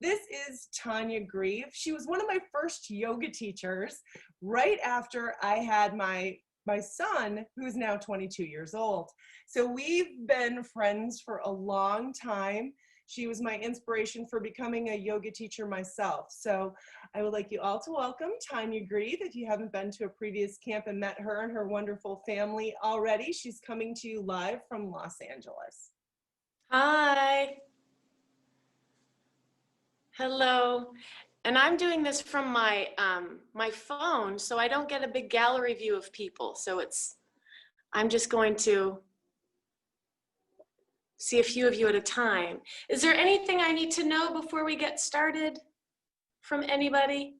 This is Tanya Greve. She was one of my first yoga teachers right after I had my son, who's now 22 years old. So we've been friends for a long time. She was my inspiration for becoming a yoga teacher myself. So I would like you all to welcome Tanya Greve. If you haven't been to a previous camp and met her and her wonderful family already, she's coming to you live from Los Angeles. Hi. Hello. And I'm doing this from my my phone, so I don't get a big gallery view of people. So I'm just going to see a few of you at a time. Is there anything I need to know before we get started from anybody?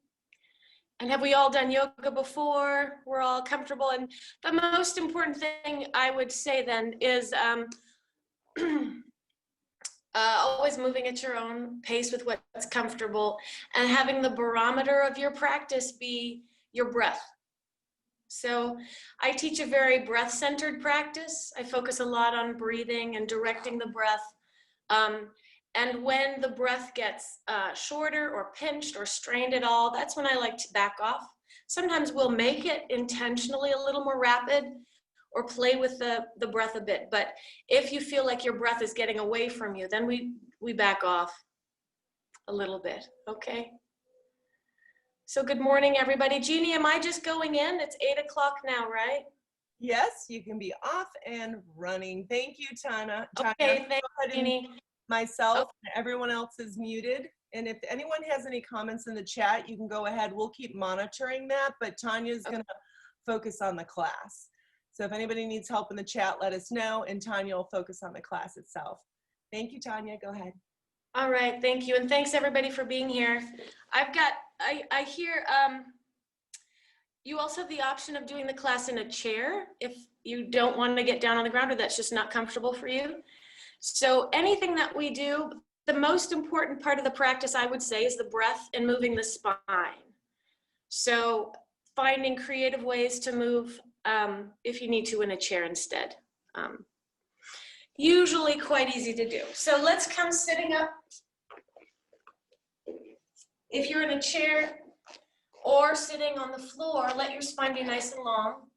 And have we all done yoga before? We're all comfortable. And the most important thing I would say then is always moving at your own pace with what's comfortable, and having the barometer of your practice be your breath. So I teach a very breath-centered practice. I focus a lot on breathing and directing the breath. And when the breath gets shorter or pinched or strained at all, that's when I like to back off. Sometimes we'll make it intentionally a little more rapid or play with the breath a bit. But if you feel like your breath is getting away from you, then we back off a little bit, okay? So good morning, everybody. Jeannie, am I just going in? It's 8 o'clock now, right? Yes, you can be off and running. Thank you, Tanya. Okay, thanks, Jeannie. Myself and everyone else is muted. And if anyone has any comments in the chat, you can go ahead. We'll keep monitoring that, but Tanya's going to focus on the class. So if anybody needs help in the chat, let us know, and Tanya will focus on the class itself. Thank you, Tanya. Go ahead. All right, thank you. And thanks everybody for being here. I hear you also have the option of doing the class in a chair if you don't want to get down on the ground or that's just not comfortable for you. So anything that we do, the most important part of the practice, I would say, is the breath and moving the spine. So finding creative ways to move if you need to in a chair instead. Usually quite easy to do. So let's come sitting up. If you're in a chair or sitting on the floor, let your spine be nice and long.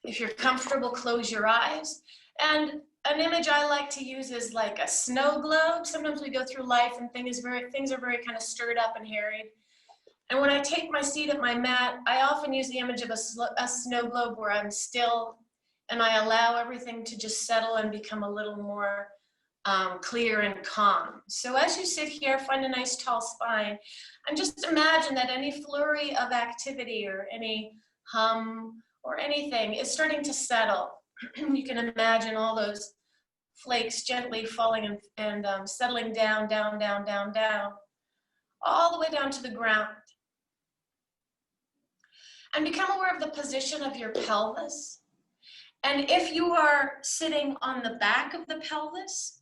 If you're comfortable, close your eyes. And an image I like to use is like a snow globe. Sometimes we go through life and things are very kind of stirred up and harried. And when I take my seat at my mat, I often use the image of a snow globe where I'm still and I allow everything to just settle and become a little more clear and calm. So as you sit here, find a nice tall spine, and just imagine that any flurry of activity or any hum or anything is starting to settle. You can imagine all those flakes gently falling and settling down, down, down, down, down, all the way down to the ground. And become aware of the position of your pelvis. And if you are sitting on the back of the pelvis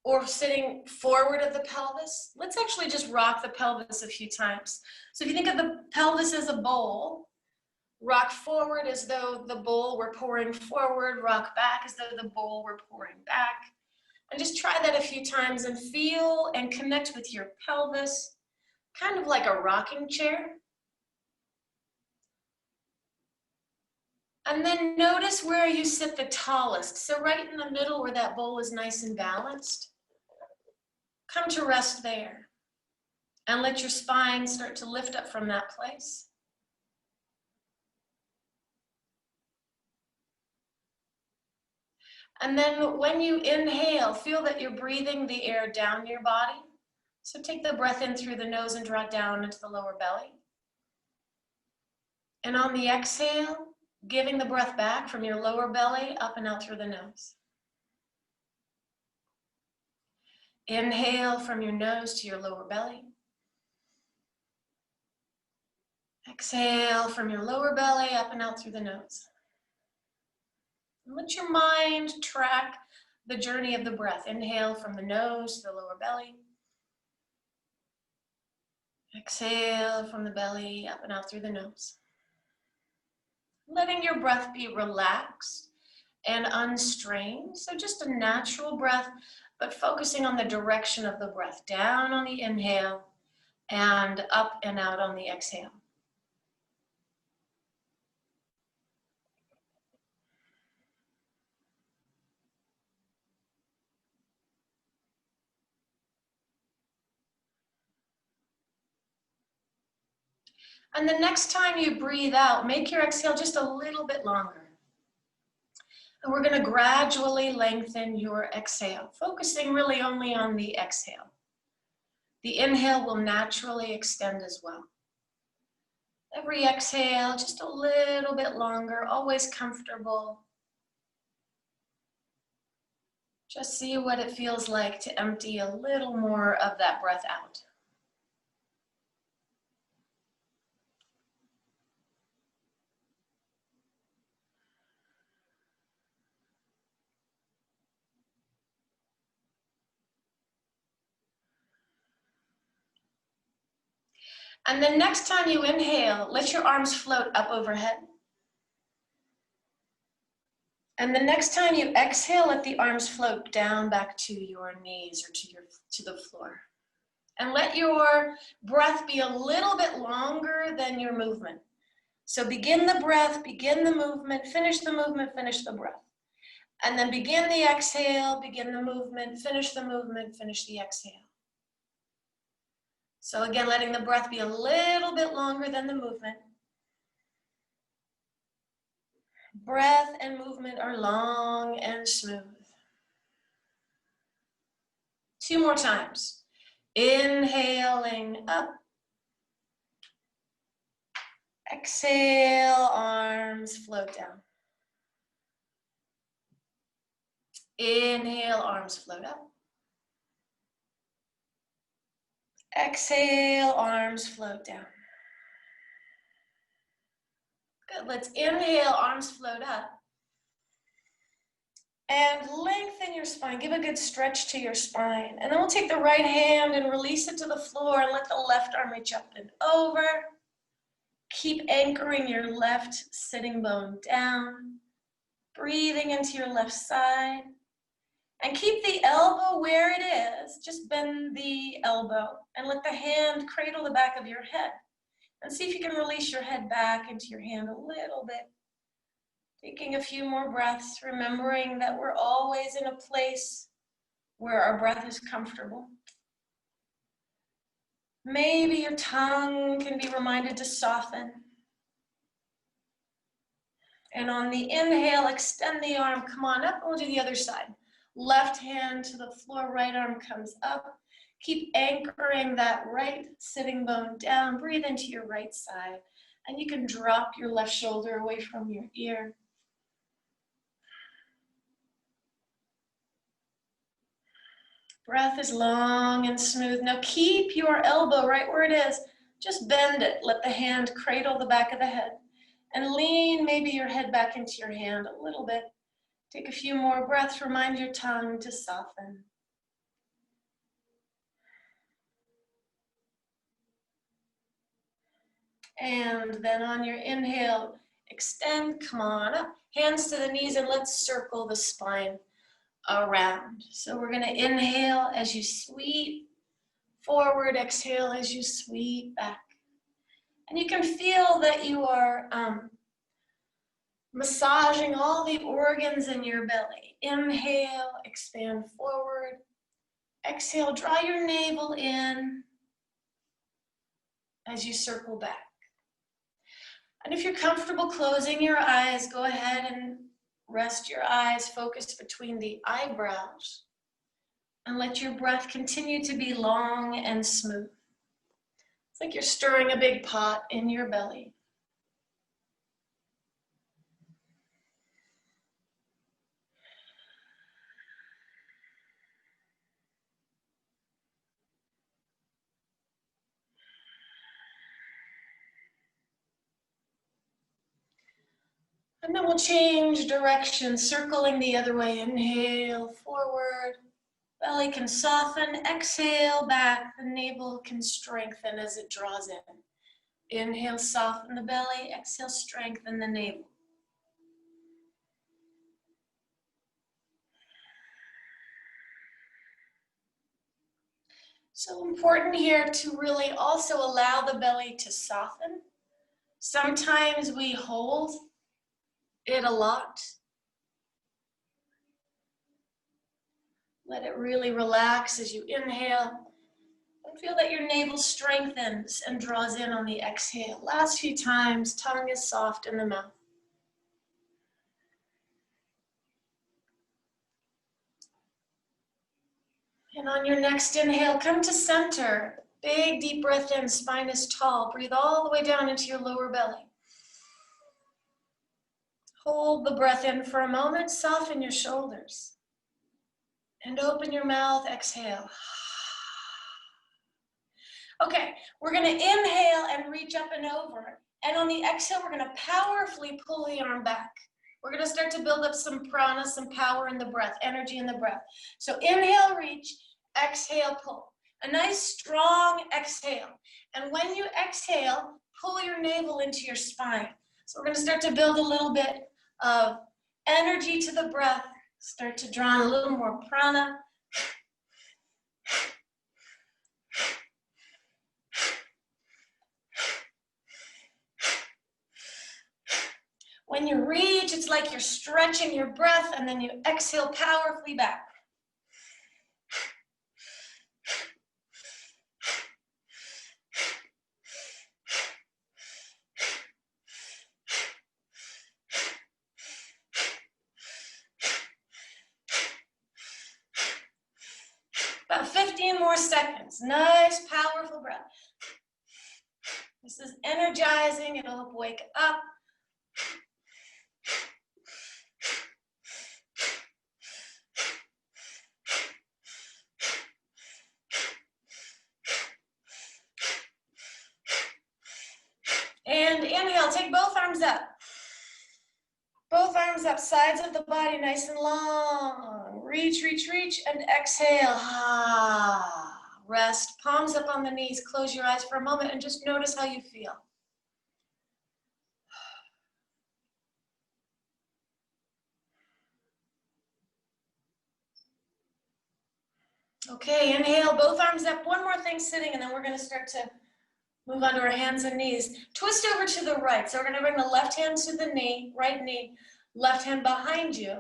or sitting forward of the pelvis, let's actually just rock the pelvis a few times. So if you think of the pelvis as a bowl, rock forward as though the bowl were pouring forward, rock back as though the bowl were pouring back. And just try that a few times and feel and connect with your pelvis, kind of like a rocking chair. And then notice where you sit the tallest. So right in the middle where that bowl is nice and balanced. Come to rest there. And let your spine start to lift up from that place. And then when you inhale, feel that you're breathing the air down your body. So take the breath in through the nose and draw it down into the lower belly. And on the exhale, giving the breath back from your lower belly up and out through the nose. Inhale from your nose to your lower belly. Exhale from your lower belly up and out through the nose. And let your mind track the journey of the breath. Inhale from the nose to the lower belly. Exhale from the belly up and out through the nose. Letting your breath be relaxed and unstrained. So just a natural breath, but focusing on the direction of the breath. Down on the inhale and up and out on the exhale. And the next time you breathe out, make your exhale just a little bit longer. And we're going to gradually lengthen your exhale, focusing really only on the exhale. The inhale will naturally extend as well. Every exhale, just a little bit longer, always comfortable. Just see what it feels like to empty a little more of that breath out. And then next time you inhale, let your arms float up overhead. And the next time you exhale, let the arms float down back to your knees or to the floor. And let your breath be a little bit longer than your movement. So begin the breath, begin the movement, finish the movement, finish the breath. And then begin the exhale, begin the movement, finish the movement, finish the exhale. So again, letting the breath be a little bit longer than the movement. Breath and movement are long and smooth. 2 more times. Inhaling up. Exhale, arms float down. Inhale, arms float up. Exhale, arms float down. Good, let's inhale, arms float up. And lengthen your spine, give a good stretch to your spine. And then we'll take the right hand and release it to the floor and let the left arm reach up and over. Keep anchoring your left sitting bone down. Breathing into your left side. And keep the elbow where it is. Just bend the elbow and let the hand cradle the back of your head. And see if you can release your head back into your hand a little bit. Taking a few more breaths, remembering that we're always in a place where our breath is comfortable. Maybe your tongue can be reminded to soften. And on the inhale, extend the arm, come on up, and we'll do the other side. Left hand to the floor, right arm comes up. Keep anchoring that right sitting bone down. Breathe into your right side. And you can drop your left shoulder away from your ear. Breath is long and smooth. Now keep your elbow right where it is. Just bend it. Let the hand cradle the back of the head. And lean maybe your head back into your hand a little bit. Take a few more breaths. Remind your tongue to soften. And then on your inhale, extend, come on up. Hands to the knees and let's circle the spine around. So we're gonna inhale as you sweep forward, exhale as you sweep back. And you can feel that you are massaging all the organs in your belly. Inhale, expand forward. Exhale, draw your navel in as you circle back. And if you're comfortable closing your eyes, go ahead and rest your eyes, focus between the eyebrows, and let your breath continue to be long and smooth. It's like you're stirring a big pot in your belly. And then we'll change direction, circling the other way. Inhale, forward. Belly can soften. Exhale, back. The navel can strengthen as it draws in. Inhale, soften the belly. Exhale, strengthen the navel. So important here to really also allow the belly to soften. Sometimes we hold it a lot. Let it really relax as you inhale. And feel that your navel strengthens and draws in on the exhale. Last few times, tongue is soft in the mouth. And on your next inhale, come to center. Big deep breath in, spine is tall. Breathe all the way down into your lower belly. Hold the breath in for a moment, soften your shoulders. And open your mouth, exhale. Okay, we're gonna inhale and reach up and over. And on the exhale, we're gonna powerfully pull the arm back. We're gonna start to build up some prana, some power in the breath, energy in the breath. So inhale, reach, exhale, pull. A nice strong exhale. And when you exhale, pull your navel into your spine. So we're gonna start to build a little bit of energy to the breath. Start to draw in a little more prana. When you reach, it's like you're stretching your breath, and then you exhale powerfully back. About 15 more seconds. Nice, powerful breath. This is energizing. It'll help wake up. And inhale, take both arms up. Both arms up, sides of the body nice and long. Reach, reach, reach, and exhale. Rest, palms up on the knees. Close your eyes for a moment and just notice how you feel. Okay, inhale, both arms up. One more thing sitting, and then we're gonna start to move onto our hands and knees. Twist over to the right. So we're gonna bring the left hand to the knee, right knee, left hand behind you.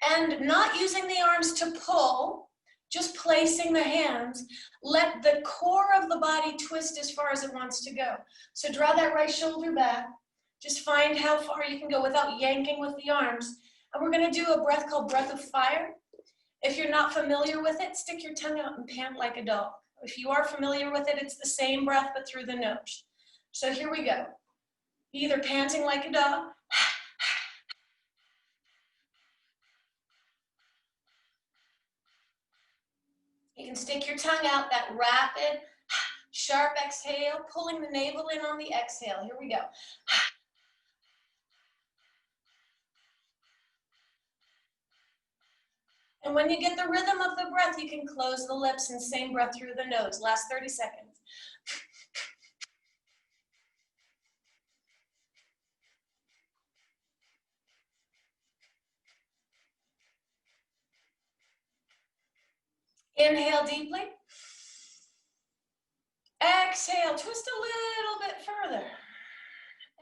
And not using the arms to pull, just placing the hands. Let the core of the body twist as far as it wants to go. So draw that right shoulder back. Just find how far you can go without yanking with the arms. And we're gonna do a breath called breath of fire. If you're not familiar with it, stick your tongue out and pant like a dog. If you are familiar with it, it's the same breath, but through the nose. So here we go. Either panting like a dog, you can stick your tongue out, that rapid, sharp exhale, pulling the navel in on the exhale. Here we go. And when you get the rhythm of the breath, you can close the lips and same breath through the nose. Last 30 seconds. Inhale deeply. Exhale, twist a little bit further.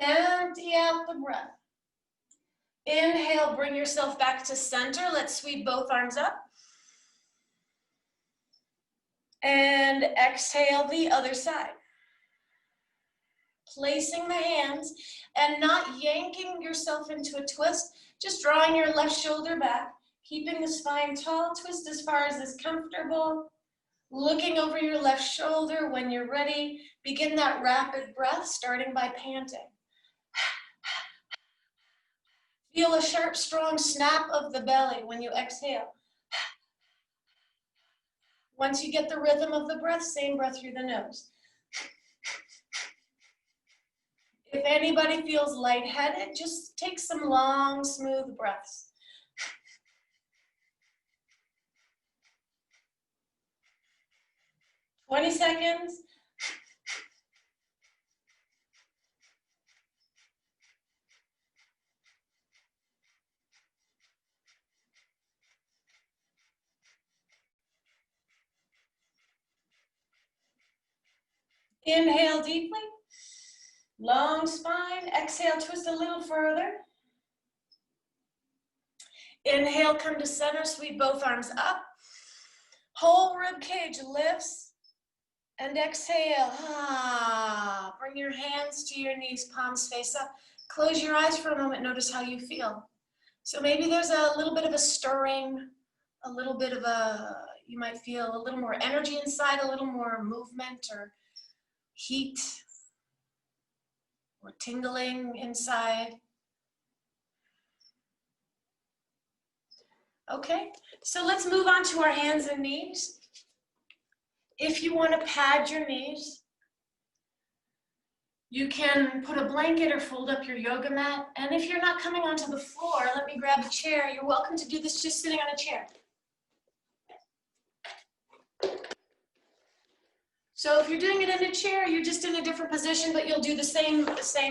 Empty out the breath. Inhale, bring yourself back to center. Let's sweep both arms up. And exhale the other side. Placing the hands and not yanking yourself into a twist, just drawing your left shoulder back, keeping the spine tall, twist as far as is comfortable. Looking over your left shoulder. When you're ready, begin that rapid breath, starting by panting. Feel a sharp, strong snap of the belly when you exhale. Once you get the rhythm of the breath, same breath through the nose. If anybody feels lightheaded, just take some long, smooth breaths. 20 seconds. Inhale deeply, long spine. Exhale, twist a little further. Inhale, come to center, sweep both arms up. Whole rib cage lifts. And exhale, bring your hands to your knees, palms face up. Close your eyes for a moment, notice how you feel. So maybe there's a little bit of a stirring, a little bit of you might feel a little more energy inside, a little more movement or heat or tingling inside. Okay, so let's move on to our hands and knees. If you want to pad your knees, you can put a blanket or fold up your yoga mat. And if you're not coming onto the floor, let me grab a chair. You're welcome to do this just sitting on a chair. So if you're doing it in a chair, you're just in a different position, but you'll do the same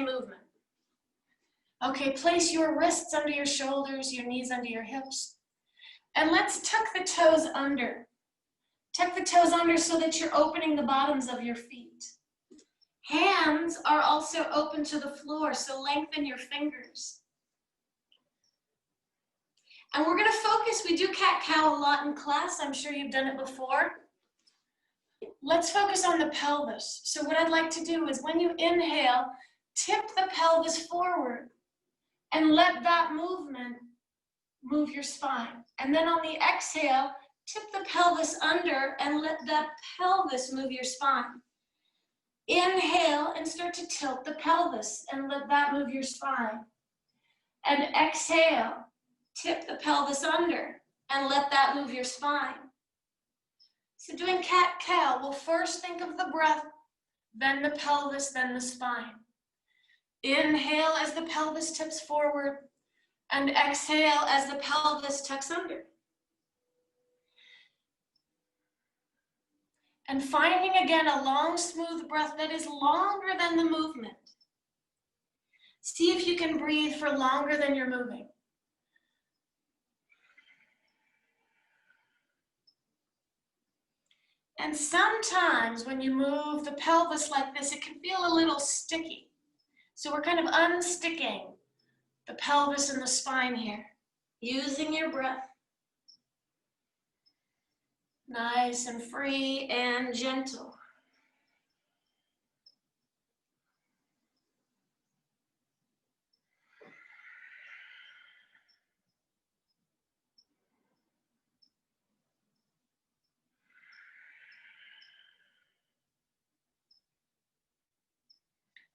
movement. Okay, place your wrists under your shoulders, your knees under your hips. And let's tuck the toes under. Tuck the toes under so that you're opening the bottoms of your feet. Hands are also open to the floor, so lengthen your fingers. And we're going to focus, we do cat-cow a lot in class. I'm sure you've done it before. Let's focus on the pelvis. So what I'd like to do is when you inhale, tip the pelvis forward and let that movement move your spine. And then on the exhale, tip the pelvis under and let that pelvis move your spine. Inhale and start to tilt the pelvis and let that move your spine. And exhale, tip the pelvis under and let that move your spine. So doing cat-cow, we'll first think of the breath, then the pelvis, then the spine. Inhale as the pelvis tips forward and exhale as the pelvis tucks under. And finding again a long, smooth breath that is longer than the movement. See if you can breathe for longer than you're moving. And sometimes when you move the pelvis like this, it can feel a little sticky. So we're kind of unsticking the pelvis and the spine here, using your breath. Nice and free and gentle.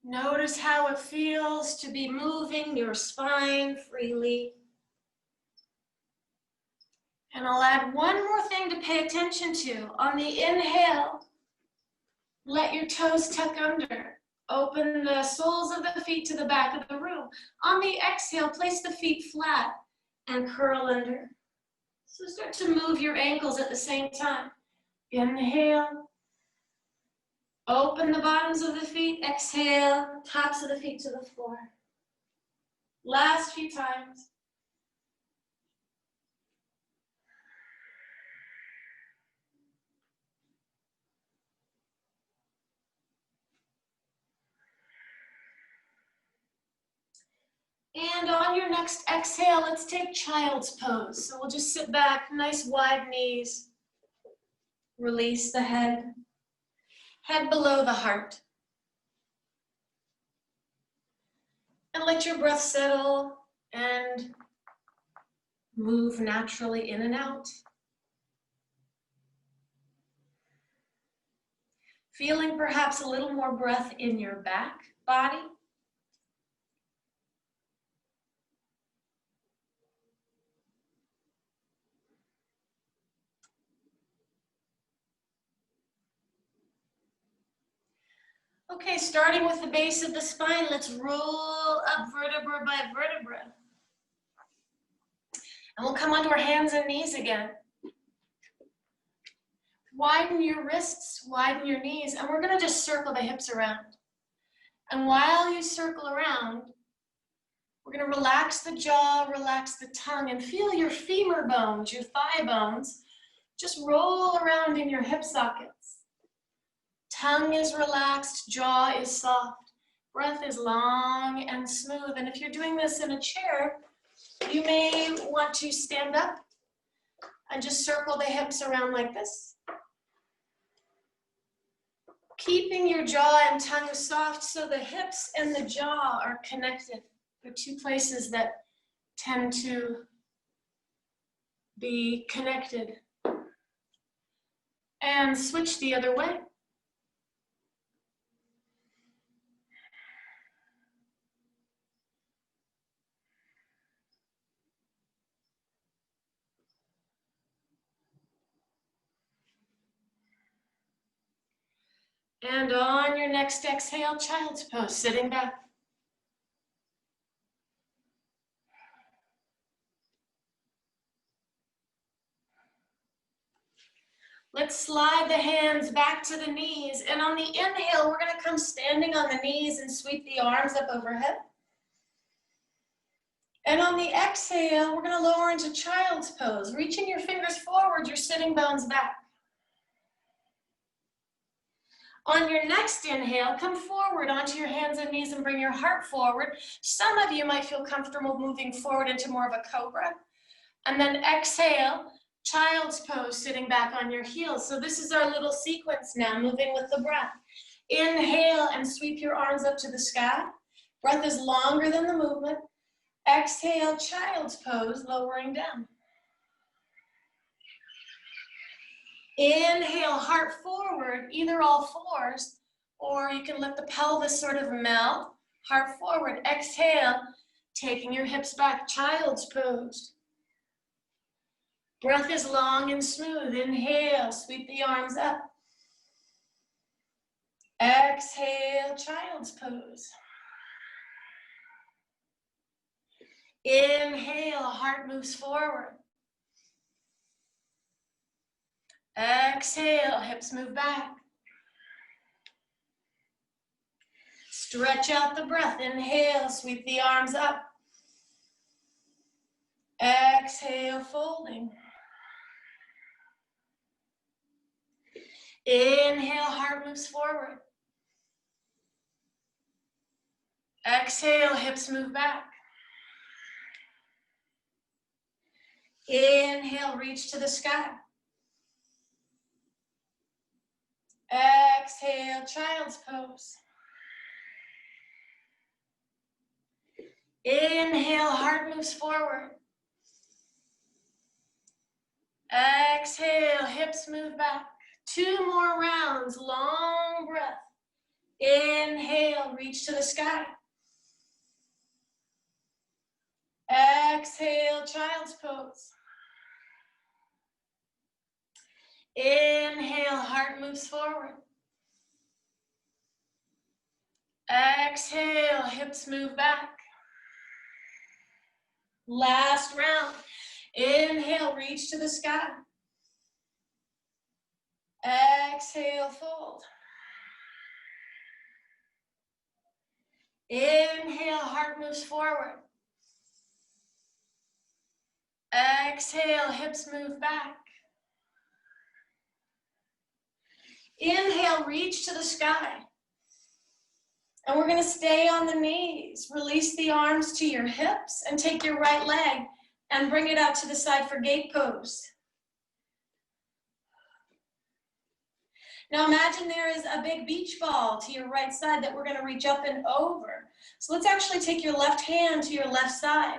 Notice how it feels to be moving your spine freely. And I'll add one more thing to pay attention to. On the inhale, let your toes tuck under. Open the soles of the feet to the back of the room. On the exhale, place the feet flat and curl under. So start to move your ankles at the same time. Inhale. Open the bottoms of the feet. Exhale, tops of the feet to the floor. Last few times. And on your next exhale, let's take child's pose. So we'll just sit back, nice wide knees. Release the head. Head below the heart. And let your breath settle and move naturally in and out. Feeling perhaps a little more breath in your back body. Okay, starting with the base of the spine, let's roll up vertebra by vertebra. And we'll come onto our hands and knees again. Widen your wrists, widen your knees, and we're gonna just circle the hips around. And while you circle around, we're gonna relax the jaw, relax the tongue, and feel your femur bones, your thigh bones, just roll around in your hip sockets. Tongue is relaxed, jaw is soft. Breath is long and smooth. And if you're doing this in a chair, you may want to stand up and just circle the hips around like this. Keeping your jaw and tongue soft so the hips and the jaw are connected. They're two places that tend to be connected. And switch the other way. And on your next exhale, child's pose, sitting back. Let's slide the hands back to the knees. And on the inhale, we're going to come standing on the knees and sweep the arms up overhead. And on the exhale, we're going to lower into child's pose. Reaching your fingers forward, your sitting bones back. On your next inhale, come forward onto your hands and knees and bring your heart forward. Some of you might feel comfortable moving forward into more of a cobra. And then exhale, child's pose, sitting back on your heels. So this is our little sequence now, moving with the breath. Inhale and sweep your arms up to the sky. Breath is longer than the movement. Exhale, child's pose, lowering down. Inhale, heart forward, either all fours, or you can let the pelvis sort of melt. Heart forward. Exhale, taking your hips back, child's pose. Breath is long and smooth. Inhale, sweep the arms up. Exhale, child's pose. Inhale, heart moves forward. Exhale, hips move back. Stretch out the breath. Inhale, sweep the arms up. Exhale, folding. Inhale, heart moves forward. Exhale, hips move back. Inhale, reach to the sky. Exhale, child's pose. Inhale, heart moves forward. Exhale, hips move back. 2 more rounds, long breath. Inhale, reach to the sky. Exhale, child's pose. Inhale, heart moves forward. Exhale, hips move back. Last round. Inhale, reach to the sky. Exhale, fold. Inhale, heart moves forward. Exhale, hips move back. Inhale, reach to the sky. And we're going to stay on the knees. Release the arms to your hips and take your right leg and bring it out to the side for gate pose. Now imagine there is a big beach ball to your right side that we're going to reach up and over. So let's actually take your left hand to your left side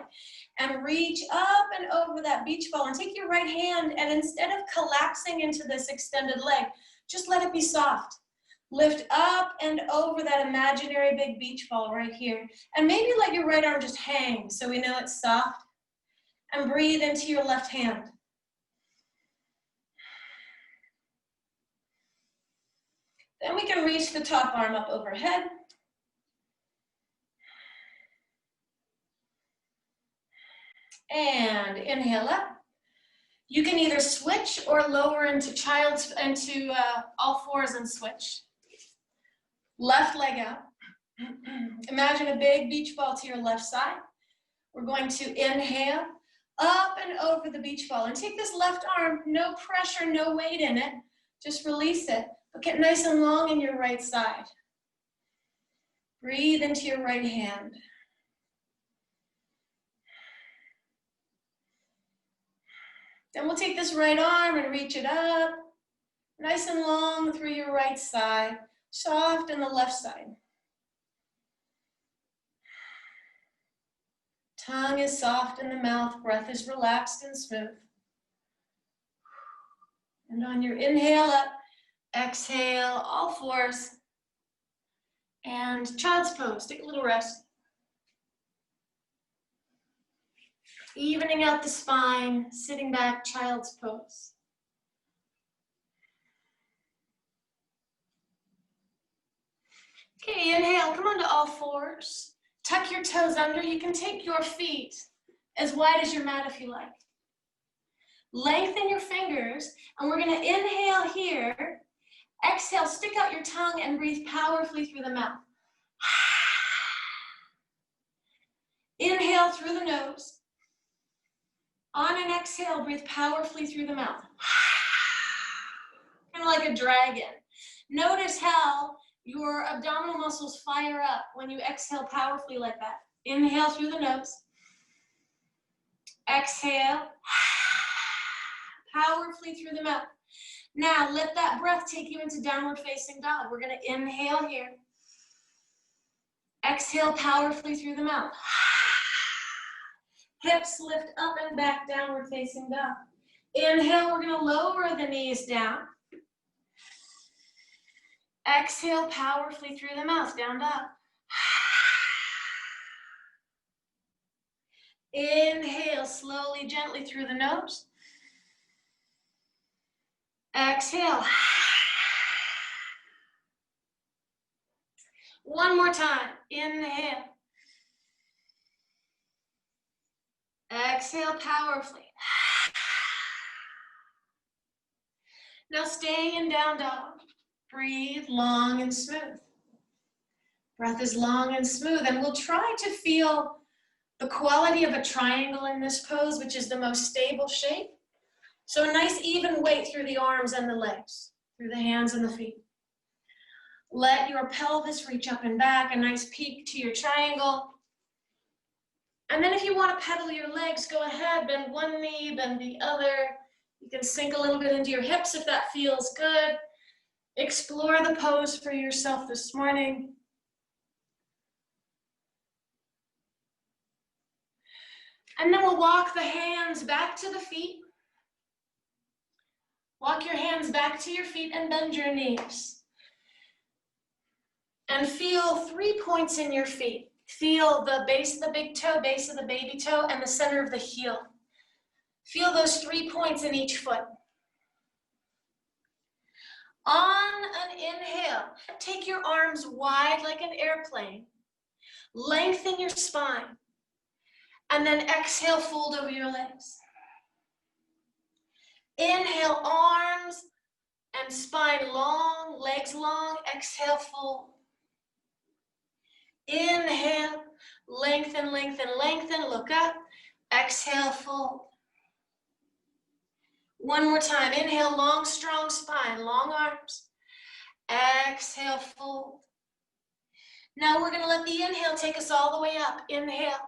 and reach up and over that beach ball, and take your right hand, and instead of collapsing into this extended leg, just let it be soft. Lift up and over that imaginary big beach ball right here. And maybe let your right arm just hang so we know it's soft. And breathe into your left hand. Then we can reach the top arm up overhead. And inhale up. You can either switch or lower into all fours and switch. Left leg out. Imagine a big beach ball to your left side. We're going to inhale up and over the beach ball, and take this left arm, no pressure, no weight in it. Just release it. But get nice and long in your right side. Breathe into your right hand. Then we'll take this right arm and reach it up, nice and long through your right side, soft in the left side. Tongue is soft in the mouth, breath is relaxed and smooth. And on your inhale up, exhale, all fours. And child's pose, take a little rest. Evening out the spine, sitting back, child's pose. Okay, inhale, come onto all fours. Tuck your toes under. You can take your feet as wide as your mat if you like. Lengthen your fingers, and we're gonna inhale here. Exhale, stick out your tongue and breathe powerfully through the mouth. Inhale through the nose. On an exhale, breathe powerfully through the mouth. Kind of like a dragon. Notice how your abdominal muscles fire up when you exhale powerfully like that. Inhale through the nose. Exhale. Powerfully through the mouth. Now, let that breath take you into downward facing dog. We're going to inhale here. Exhale powerfully through the mouth. Hips lift up and back, downward facing dog. Inhale, we're going to lower the knees down. Exhale powerfully through the mouth, down dog. Inhale slowly, gently through the nose. Exhale. One more time. Inhale. Exhale powerfully. Now stay in down dog. Breathe long and smooth. Breath is long and smooth, and we'll try to feel the quality of a triangle in this pose, which is the most stable shape. So a nice even weight through the arms and the legs, through the hands and the feet. Let your pelvis reach up and back, a nice peak to your triangle. And then if you want to pedal your legs, go ahead, bend one knee, bend the other. You can sink a little bit into your hips if that feels good. Explore the pose for yourself this morning. And then we'll walk the hands back to the feet. Walk your hands back to your feet and bend your knees. And feel 3 points in your feet. Feel the base of the big toe, base of the baby toe, and the center of the heel. Feel those 3 points in each foot. On an inhale, take your arms wide like an airplane. Lengthen your spine. And then exhale, fold over your legs. Inhale, arms and spine long, legs long. Exhale, fold. Inhale, lengthen, lengthen, lengthen. Look up. Exhale, fold. One more time. Inhale, long, strong spine, long arms. Exhale, fold. Now we're going to let the inhale take us all the way up. Inhale.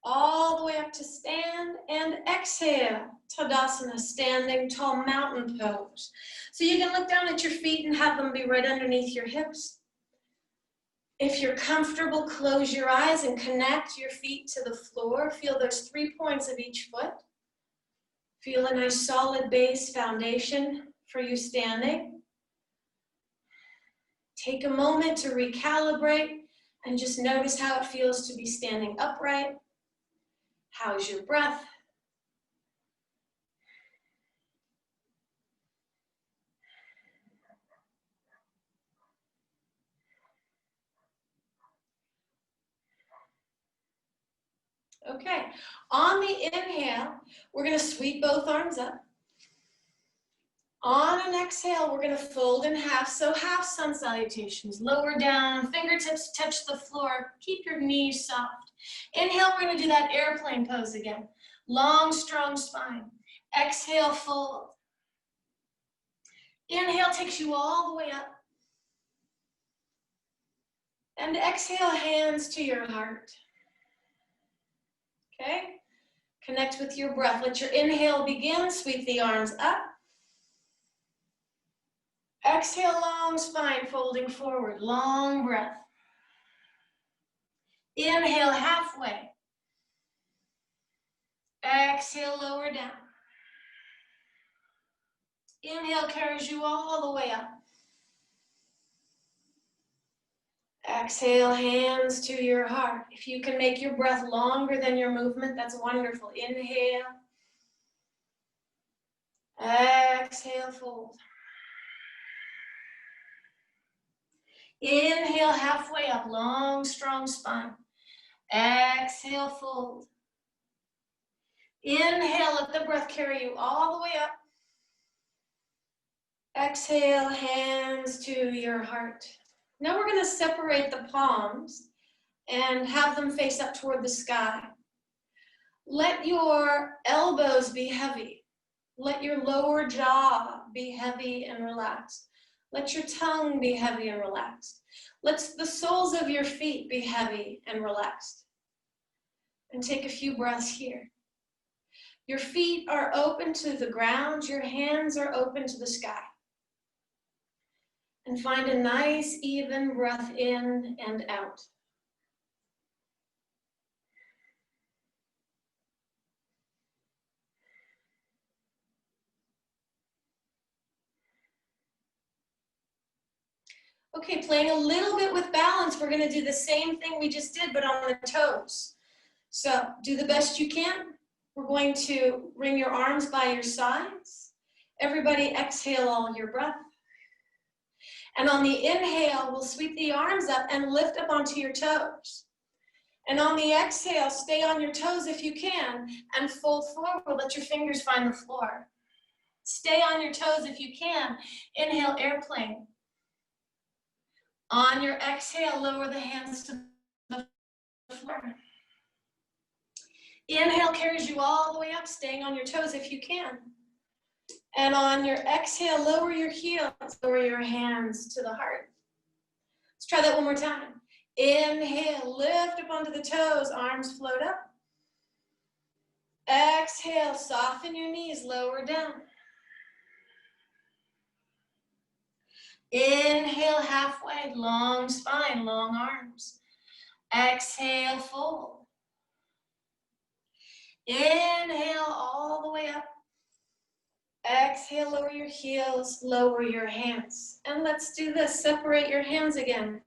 All the way up to stand, and exhale, Tadasana, standing tall mountain pose. So you can look down at your feet and have them be right underneath your hips. If you're comfortable, close your eyes and connect your feet to the floor. Feel those 3 points of each foot. Feel a nice solid base foundation for you standing. Take a moment to recalibrate and just notice how it feels to be standing upright. How's your breath? Okay, on the inhale, we're going to sweep both arms up. On an exhale, we're going to fold in half, so half sun salutations. Lower down, fingertips touch the floor. Keep your knees soft. Inhale, we're going to do that airplane pose again. Long, strong spine. Exhale, fold. Inhale takes you all the way up. And exhale, hands to your heart. Okay? Connect with your breath. Let your inhale begin. Sweep the arms up. Exhale, long spine, folding forward. Long breath. Inhale, halfway. Exhale, lower down. Inhale carries you all the way up. Exhale, hands to your heart. If you can make your breath longer than your movement, that's wonderful. Inhale. Exhale, fold. Inhale, halfway up, long, strong spine. Exhale, fold. Inhale, let the breath carry you all the way up. Exhale, hands to your heart. Now we're going to separate the palms and have them face up toward the sky. Let your elbows be heavy. Let your lower jaw be heavy and relaxed. Let your tongue be heavy and relaxed. Let the soles of your feet be heavy and relaxed. And take a few breaths here. Your feet are open to the ground. Your hands are open to the sky. And find a nice, even breath in and out. Okay, playing a little bit with balance, we're going to do the same thing we just did, but on the toes. So do the best you can. We're going to bring your arms by your sides. Everybody exhale all your breath. And on the inhale, we'll sweep the arms up and lift up onto your toes. And on the exhale, stay on your toes if you can and fold forward. Let your fingers find the floor. Stay on your toes if you can. Inhale, airplane. On your exhale, lower the hands to the floor. Inhale carries you all the way up, staying on your toes if you can. And on your exhale, lower your heels, lower your hands to the heart. Let's try that one more time. Inhale, lift up onto the toes, arms float up. Exhale, soften your knees, lower down. Inhale, halfway, long spine, long arms. Exhale, fold. Inhale, all the way up. Exhale, lower your heels, lower your hands. And let's do this. Separate your hands again.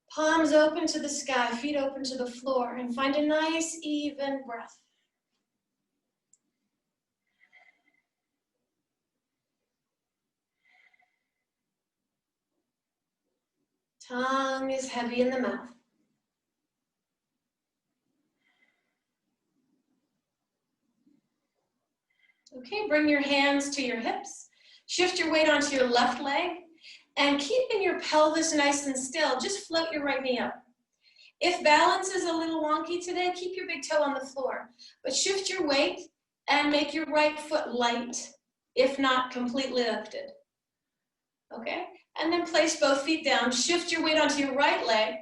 Palms open to the sky, feet open to the floor, and find a nice, even breath. Tongue is heavy in the mouth. Okay, bring your hands to your hips. Shift your weight onto your left leg and keeping your pelvis nice and still, just float your right knee up. If balance is a little wonky today, keep your big toe on the floor, but shift your weight and make your right foot light, if not completely lifted. Okay, and then place both feet down, shift your weight onto your right leg,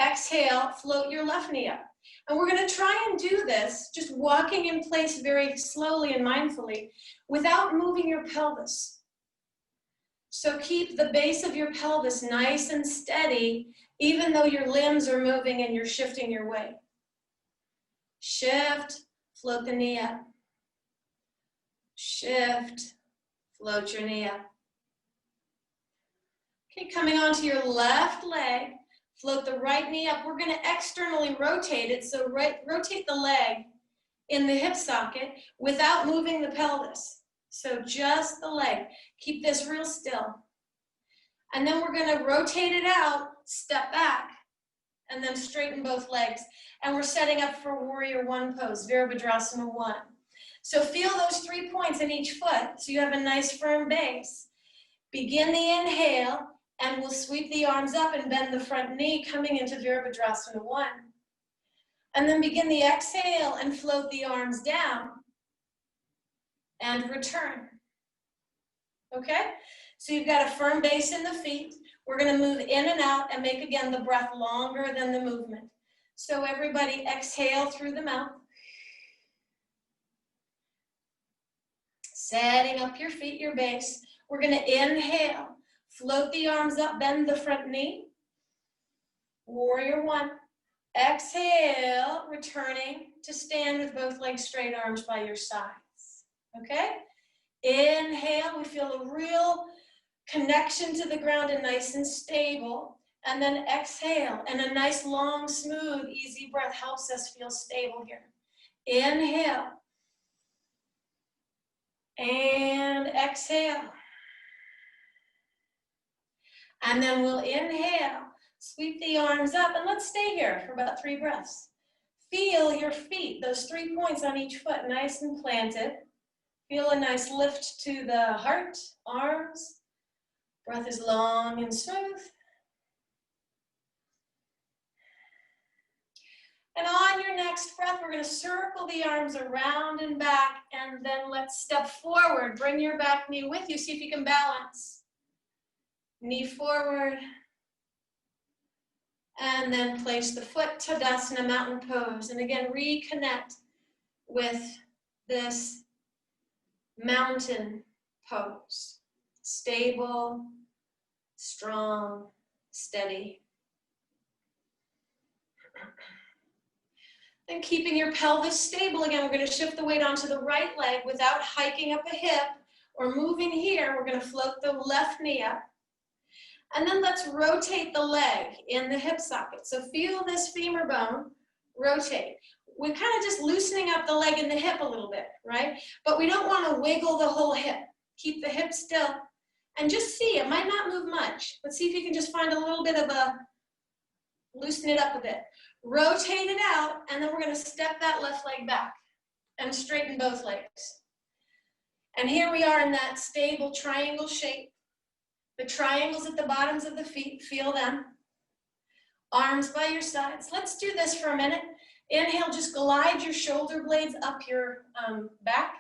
exhale, float your left knee up. And we're going to try and do this, just walking in place very slowly and mindfully, without moving your pelvis. So keep the base of your pelvis nice and steady, even though your limbs are moving and you're shifting your weight. Shift, float the knee up. Shift, float your knee up. Okay, coming onto your left leg, float the right knee up. We're going to externally rotate it, so rotate the leg in the hip socket without moving the pelvis. So just the leg. Keep this real still. And then we're going to rotate it out, step back, and then straighten both legs. And we're setting up for Warrior One pose, Virabhadrasana 1. So feel those 3 points in each foot so you have a nice firm base. Begin the inhale, and we'll sweep the arms up and bend the front knee, coming into Virabhadrasana 1. And then begin the exhale and float the arms down and return. Okay? So you've got a firm base in the feet. We're going to move in and out and make, again, the breath longer than the movement. So everybody exhale through the mouth. Setting up your feet, your base. We're going to inhale. Float the arms up, bend the front knee. Warrior one. Exhale, returning to stand with both legs straight, arms by your sides. Okay? Inhale, we feel a real connection to the ground and nice and stable. And then exhale, and a nice, long, smooth, easy breath helps us feel stable here. Inhale. And exhale. And then we'll inhale, sweep the arms up, and let's stay here for about 3 breaths. Feel your feet, those 3 points on each foot, nice and planted. Feel a nice lift to the heart, arms. Breath is long and smooth. And on your next breath, we're going to circle the arms around and back, and then let's step forward. Bring your back knee with you. See if you can balance. Knee forward. And then place the foot, Tadasana, mountain pose. And again, reconnect with this mountain pose. Stable, strong, steady. Then keeping your pelvis stable, again, we're going to shift the weight onto the right leg without hiking up a hip or moving here. We're going to float the left knee up. And then let's rotate the leg in the hip socket. So feel this femur bone rotate. We're kind of just loosening up the leg in the hip a little bit, right? But we don't want to wiggle the whole hip. Keep the hip still. And just see, it might not move much, but see if you can just find a little bit of a, loosen it up a bit. Rotate it out, and then we're going to step that left leg back and straighten both legs. And here we are in that stable triangle shape. The triangles at the bottoms of the feet, feel them. Arms by your sides. Let's do this for a minute. Inhale, just glide your shoulder blades up your back.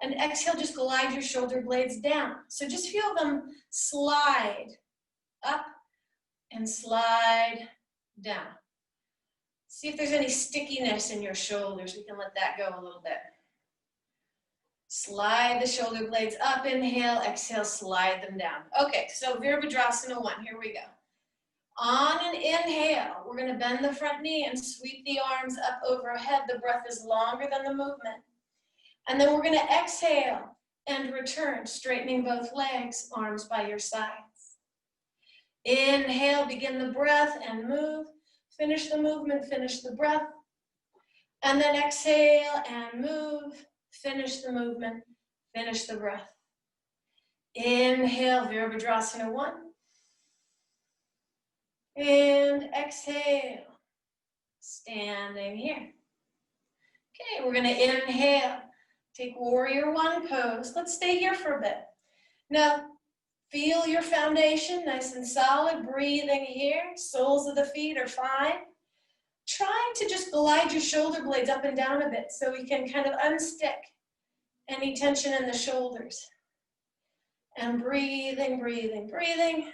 And exhale, just glide your shoulder blades down. So just feel them slide up and slide down. See if there's any stickiness in your shoulders. We can let that go a little bit. Slide the shoulder blades up, inhale, exhale, slide them down. Okay, so Virabhadrasana 1, here we go. On an inhale, we're going to bend the front knee and sweep the arms up overhead. The breath is longer than the movement. And then we're going to exhale and return, straightening both legs, arms by your sides. Inhale, begin the breath and move. Finish the movement, finish the breath. And then exhale and move. Finish the movement, finish the breath. Inhale, Virabhadrasana 1. And exhale, standing here. Okay, we're gonna inhale, take warrior one pose. Let's stay here for a bit. Now, feel your foundation, nice and solid, breathing here. Soles of the feet are fine. Trying to just glide your shoulder blades up and down a bit so we can kind of unstick any tension in the shoulders. And breathing, breathing, breathing.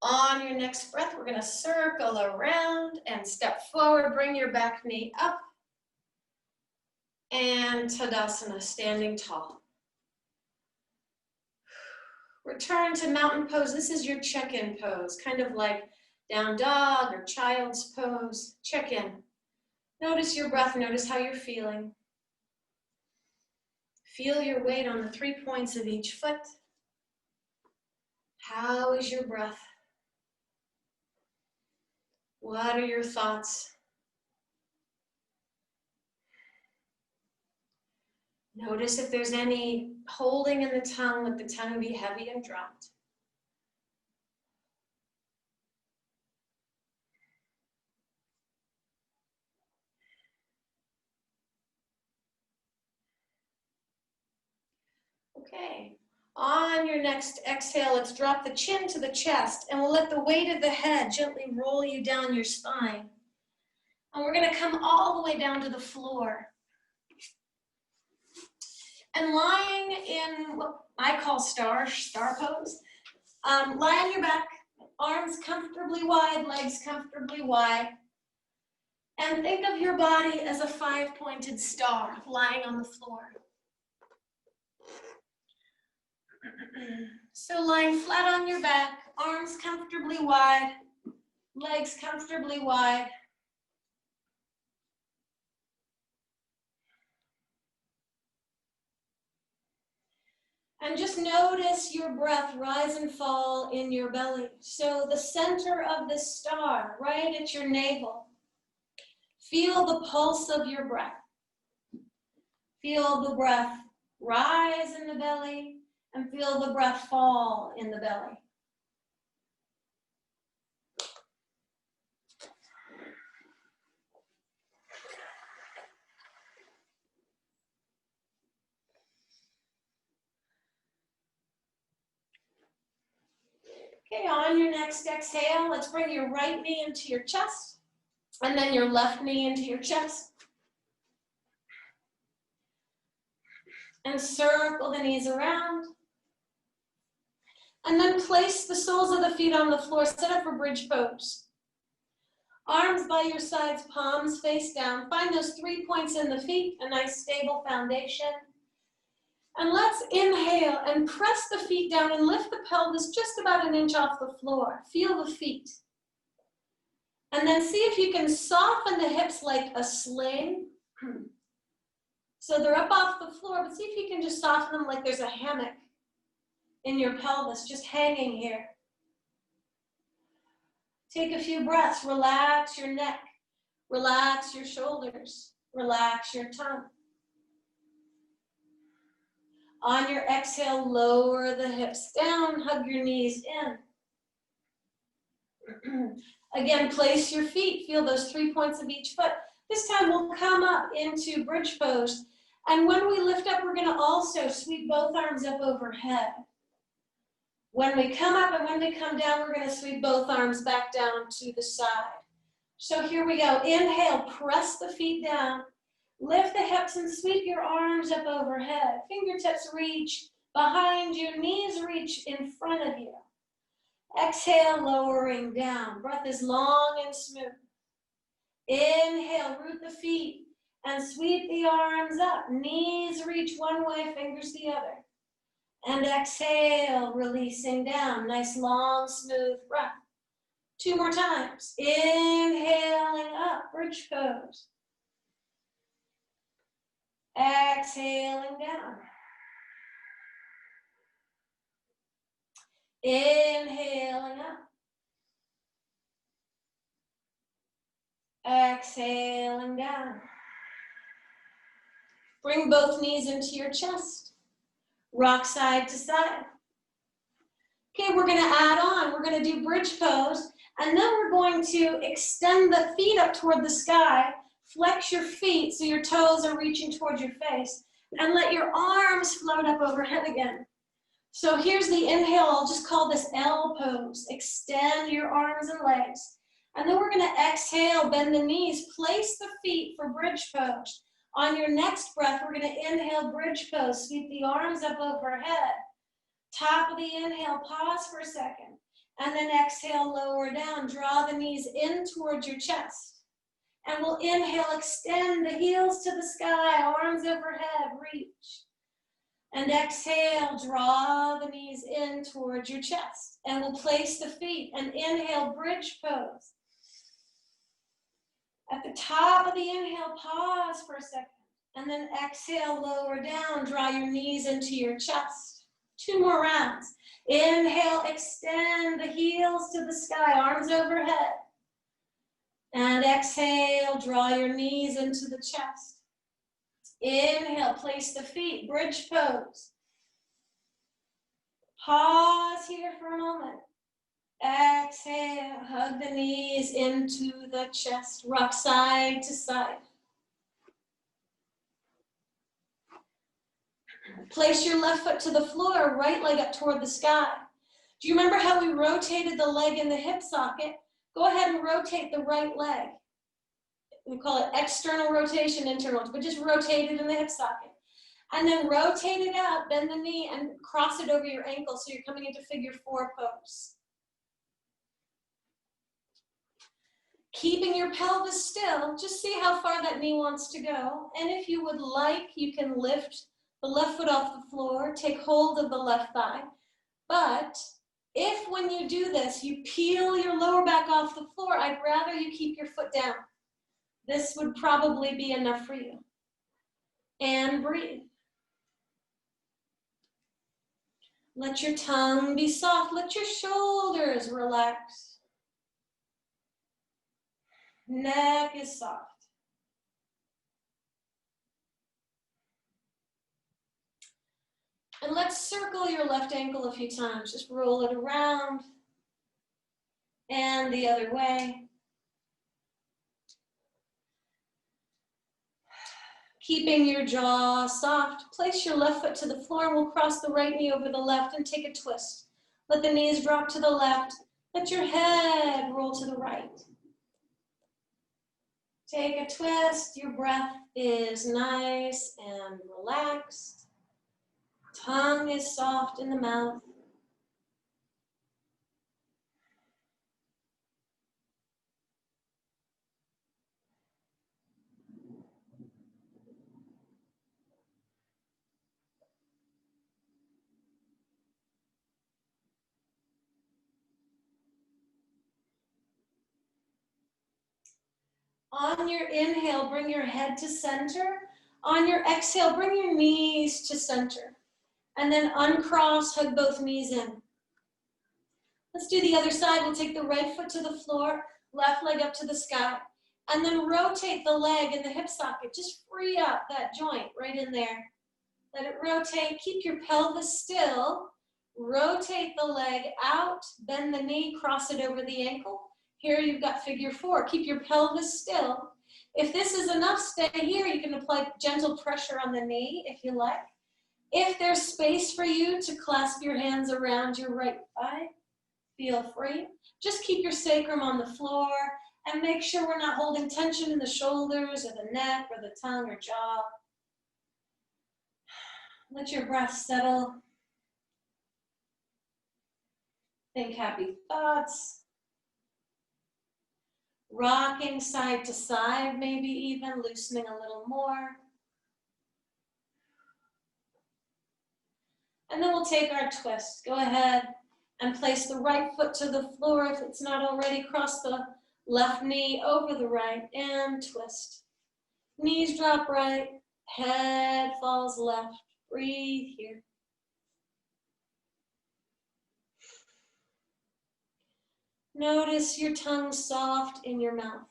On your next breath, we're going to circle around and step forward. Bring your back knee up. And Tadasana, standing tall. Return to mountain pose. This is your check-in pose, kind of like down dog or child's pose. Check in. Notice your breath. Notice how you're feeling. Feel your weight on the 3 points of each foot. How is your breath? What are your thoughts? Notice if there's any holding in the tongue, let the tongue be heavy and dropped. Okay, on your next exhale, let's drop the chin to the chest, and we'll let the weight of the head gently roll you down your spine. And we're going to come all the way down to the floor. And lying in what I call star pose. Lie on your back, arms comfortably wide, legs comfortably wide. And think of your body as a 5-pointed star lying on the floor. So lying flat on your back, arms comfortably wide, legs comfortably wide. And just notice your breath rise and fall in your belly. So the center of the star, right at your navel. Feel the pulse of your breath. Feel the breath rise in the belly and feel the breath fall in the belly. Okay, on your next exhale, let's bring your right knee into your chest and then your left knee into your chest. And circle the knees around. And then place the soles of the feet on the floor, set up for bridge pose. Arms by your sides, palms face down. Find those 3 points in the feet, a nice stable foundation. And let's inhale and press the feet down and lift the pelvis just about an inch off the floor. Feel the feet. And then see if you can soften the hips like a sling. So they're up off the floor, but see if you can just soften them like there's a hammock in your pelvis, just hanging here. Take a few breaths, relax your neck, relax your shoulders, relax your tongue. On your exhale, lower the hips down, hug your knees in. Again, place your feet, feel those 3 points of each foot. This time we'll come up into bridge pose. And when we lift up, we're gonna also sweep both arms up overhead. When we come up and when we come down, we're gonna sweep both arms back down to the side. So here we go, inhale, press the feet down, lift the hips and sweep your arms up overhead. Fingertips reach behind you, knees reach in front of you. Exhale, lowering down. Breath is long and smooth. Inhale, root the feet and sweep the arms up. Knees reach one way, fingers the other. And exhale, releasing down. Nice, long, smooth breath. 2 more times. Inhaling up, bridge pose. Exhaling down. Inhaling up. Exhaling down. Bring both knees into your chest. Rock side to side. Okay, we're gonna add on. We're gonna do bridge pose, and then we're going to extend the feet up toward the sky. Flex your feet so your toes are reaching towards your face, and let your arms float up overhead again. So here's the inhale. I'll just call this L pose. Extend your arms and legs. And then we're gonna exhale, bend the knees, place the feet for bridge pose. On your next breath, we're gonna inhale, bridge pose, sweep the arms up overhead. Top of the inhale, pause for a second. And then exhale, lower down, draw the knees in towards your chest. And we'll inhale, extend the heels to the sky, arms overhead, reach. And exhale, draw the knees in towards your chest. And we'll place the feet and inhale, bridge pose. At the top of the inhale, pause for a second. And then exhale, lower down, draw your knees into your chest. 2 more rounds. Inhale, extend the heels to the sky, arms overhead. And exhale, draw your knees into the chest. Inhale, place the feet, bridge pose. Pause here for a moment. Exhale, hug the knees into the chest, rock side to side. Place your left foot to the floor, right leg up toward the sky. Do you remember how we rotated the leg in the hip socket? Go ahead and rotate the right leg. We call it external rotation, internal, but just rotate it in the hip socket. And then rotate it up, bend the knee, and cross it over your ankle so you're coming into figure 4 pose. Keeping your pelvis still, just see how far that knee wants to go. And if you would like, you can lift the left foot off the floor, take hold of the left thigh. But if when you do this, you peel your lower back off the floor, I'd rather you keep your foot down. This would probably be enough for you. And breathe. Let your tongue be soft. Let your shoulders relax. Neck is soft. And let's circle your left ankle a few times. Just roll it around and the other way. Keeping your jaw soft, place your left foot to the floor and we'll cross the right knee over the left and take a twist. Let the knees drop to the left. Let your head roll to the right. Take a twist. Your breath is nice and relaxed. Tongue is soft in the mouth. On your inhale, bring your head to center. On your exhale, bring your knees to center. And then uncross, hug both knees in. Let's do the other side. We'll take the right foot to the floor, left leg up to the sky, and then rotate the leg in the hip socket. Just free up that joint right in there. Let it rotate. Keep your pelvis still. Rotate the leg out, bend the knee, cross it over the ankle. Here you've got figure 4. Keep your pelvis still. If this is enough, stay here. You can apply gentle pressure on the knee if you like. If there's space for you to clasp your hands around your right thigh, feel free. Just keep your sacrum on the floor and make sure we're not holding tension in the shoulders or the neck or the tongue or jaw. Let your breath settle. Think happy thoughts. Rocking side to side, maybe even loosening a little more. And then we'll take our twist. Go ahead and place the right foot to the floor if it's not already. Cross the left knee over the right and twist. Knees drop right, head falls left. Breathe here. Notice your tongue soft in your mouth.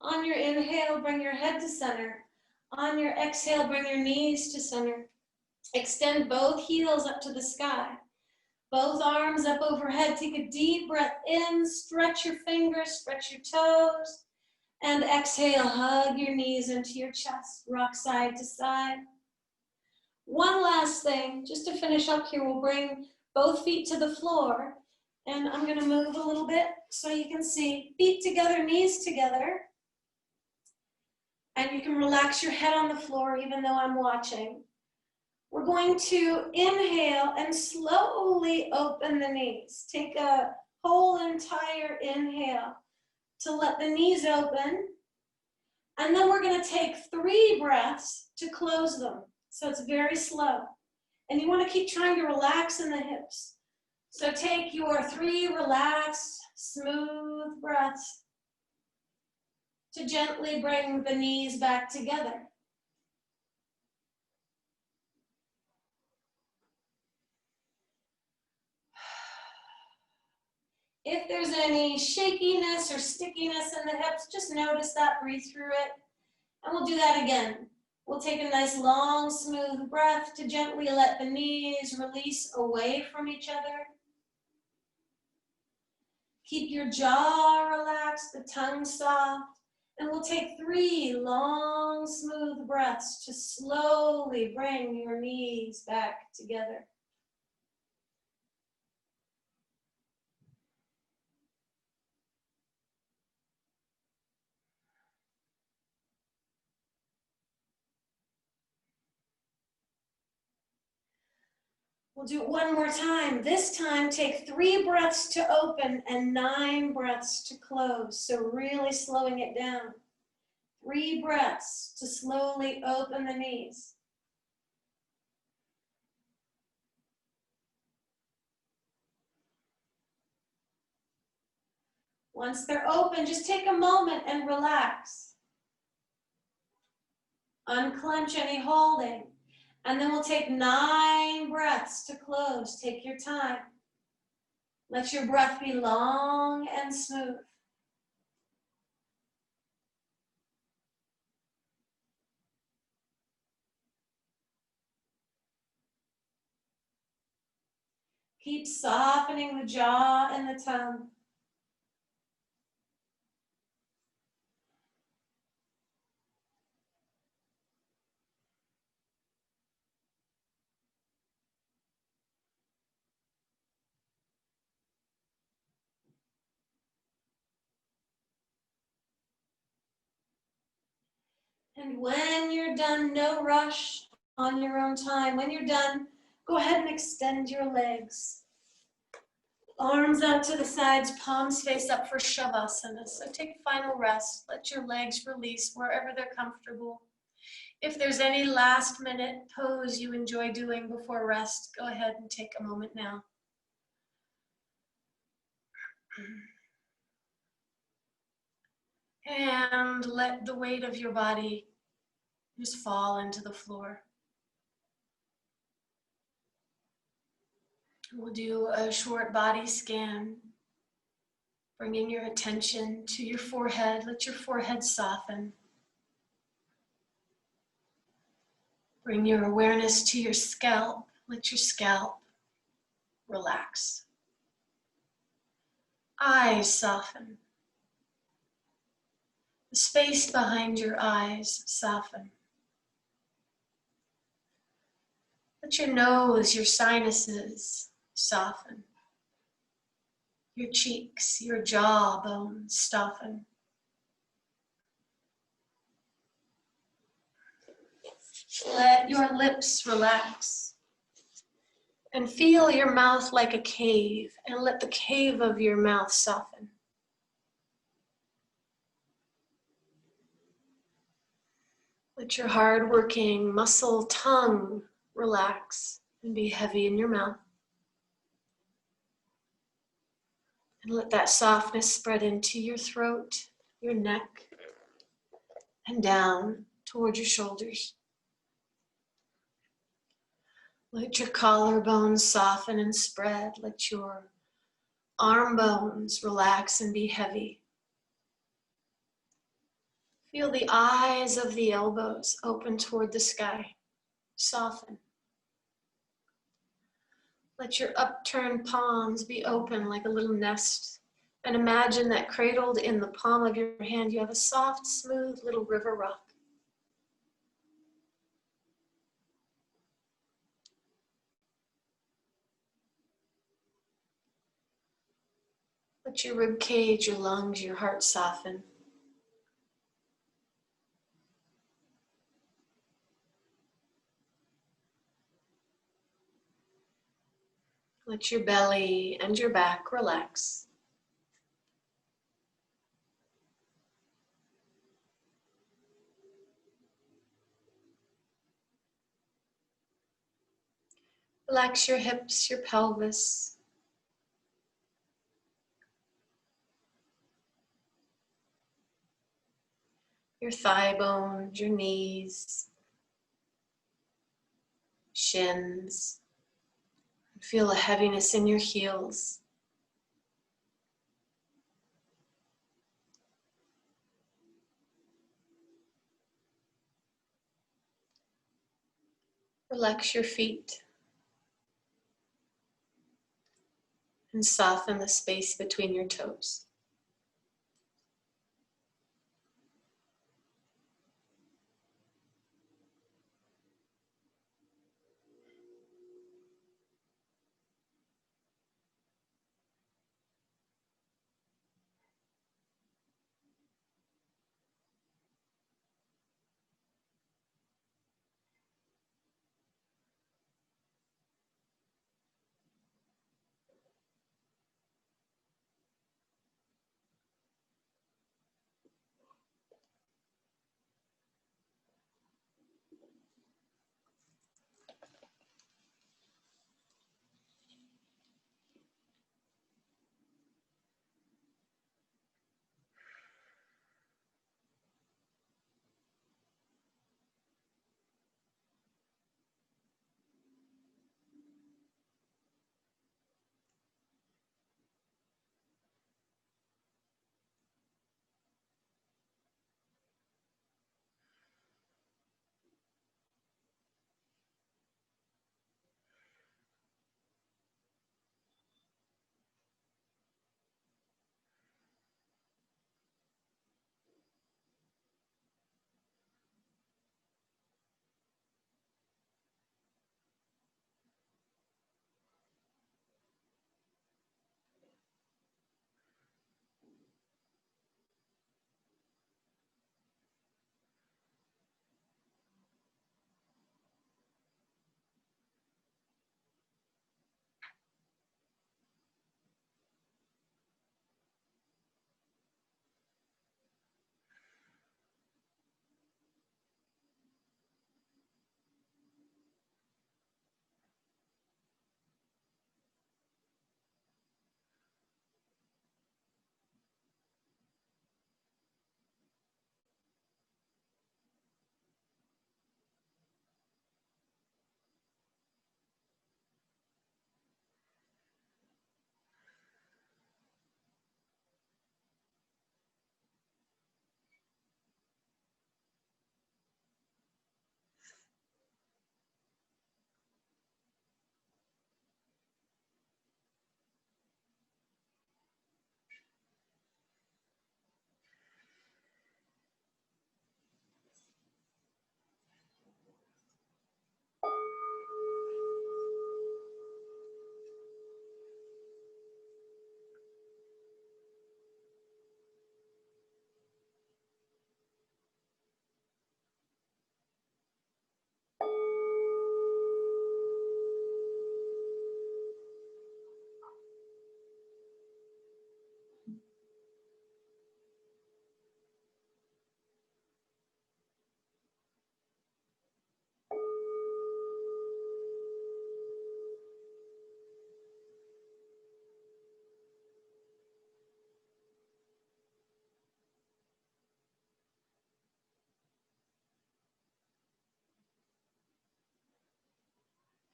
On your inhale, bring your head to center. On your exhale, bring your knees to center. Extend both heels up to the sky. Both arms up overhead. Take a deep breath in. Stretch your fingers, stretch your toes. And exhale, hug your knees into your chest. Rock side to side. One last thing, just to finish up here, we'll bring both feet to the floor. And I'm going to move a little bit so you can see. Feet together, knees together. And you can relax your head on the floor even though I'm watching. We're going to inhale and slowly open the knees. Take a whole entire inhale to let the knees open. And then we're going to take 3 breaths to close them. So it's very slow. And you want to keep trying to relax in the hips. So take your 3 relaxed, smooth breaths to gently bring the knees back together. If there's any shakiness or stickiness in the hips, just notice that, breathe through it. And we'll do that again. We'll take a nice long, smooth breath to gently let the knees release away from each other. Keep your jaw relaxed, the tongue soft. And we'll take 3 long, smooth breaths to slowly bring your knees back together. We'll do it one more time. This time, take 3 breaths to open and 9 breaths to close. So really slowing it down. 3 breaths to slowly open the knees. Once they're open, just take a moment and relax. Unclench any holding. And then we'll take 9 breaths to close. Take your time. Let your breath be long and smooth. Keep softening the jaw and the tongue. And when you're done, no rush, on your own time. When you're done, go ahead and extend your legs. Arms out to the sides, palms face up for Shavasana. So take final rest. Let your legs release wherever they're comfortable. If there's any last minute pose you enjoy doing before rest, go ahead and take a moment now. And let the weight of your body just fall into the floor. We'll do a short body scan, bringing your attention to your forehead. Let your forehead soften. Bring your awareness to your scalp. Let your scalp relax. Eyes soften. The space behind your eyes soften. Let your nose, your sinuses soften. Your cheeks, your jawbone soften. Let your lips relax. And feel your mouth like a cave, and let the cave of your mouth soften. Let your hard-working muscle tongue relax and be heavy in your mouth. And let that softness spread into your throat, your neck, and down toward your shoulders. Let your collarbones soften and spread. Let your arm bones relax and be heavy. Feel the eyes of the elbows open toward the sky. Soften. Let your upturned palms be open like a little nest. And imagine that cradled in the palm of your hand, you have a soft, smooth little river rock. Let your rib cage, your lungs, your heart soften. Let your belly and your back relax. Relax your hips, your pelvis. Your thigh bones, your knees, shins. Feel a heaviness in your heels. Relax your feet and soften the space between your toes.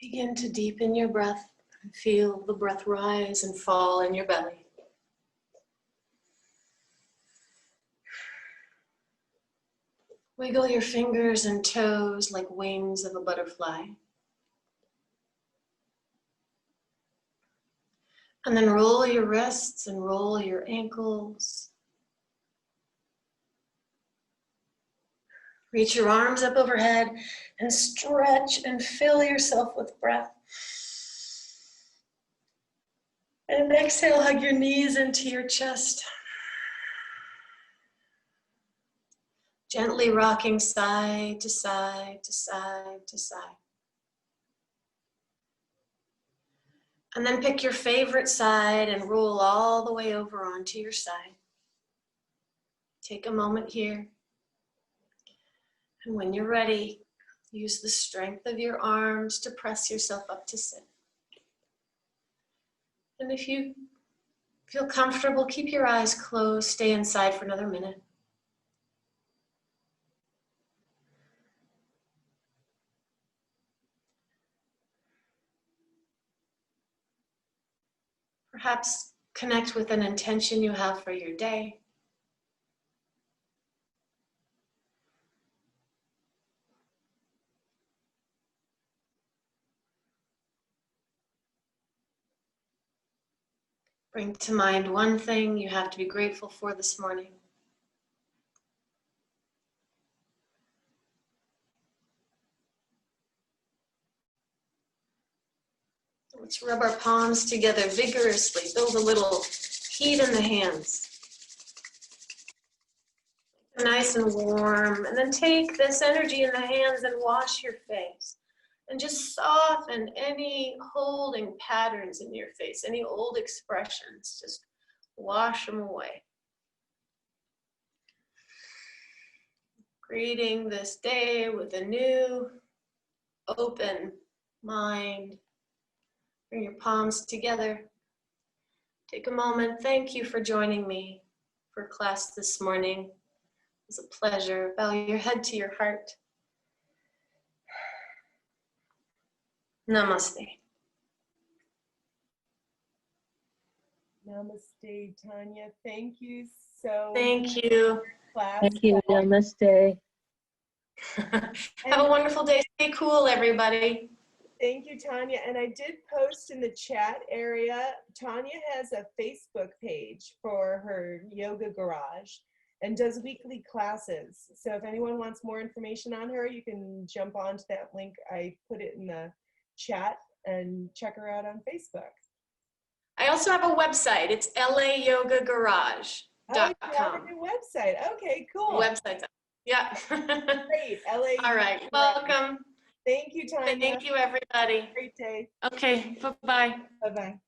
Begin to deepen your breath and feel the breath rise and fall in your belly. Wiggle your fingers and toes like wings of a butterfly. And then roll your wrists and roll your ankles. Reach your arms up overhead and stretch and fill yourself with breath. And exhale, hug your knees into your chest. Gently rocking side to side to side to side. And then pick your favorite side and roll all the way over onto your side. Take a moment here. And when you're ready, use the strength of your arms to press yourself up to sit. And if you feel comfortable, keep your eyes closed, stay inside for another minute. Perhaps connect with an intention you have for your day. Bring to mind one thing you have to be grateful for this morning. Let's rub our palms together vigorously. Build a little heat in the hands. Nice and warm. And then take this energy in the hands and wash your face. And just soften any holding patterns in your face, any old expressions. Just wash them away. Greeting this day with a new, open mind. Bring your palms together. Take a moment. Thank you for joining me for class this morning. It was a pleasure. Bow your head to your heart. Namaste. Namaste, Tanya. Thank you so Thank you. class. Thank you. Namaste. Have a wonderful day. Stay cool, everybody. Thank you, Tanya. And I did post in the chat area, Tanya has a Facebook page for her yoga garage and does weekly classes. So if anyone wants more information on her, you can jump onto that link. I put it in the chat and check her out on Facebook. I also have a website. It's layogagarage.com. Oh, you have a new website. Okay, cool. Website. Yeah. Great. LA. All right. Welcome. Thank you, Tanya. Thank you, everybody. Great day. Okay. Bye-bye. Bye-bye.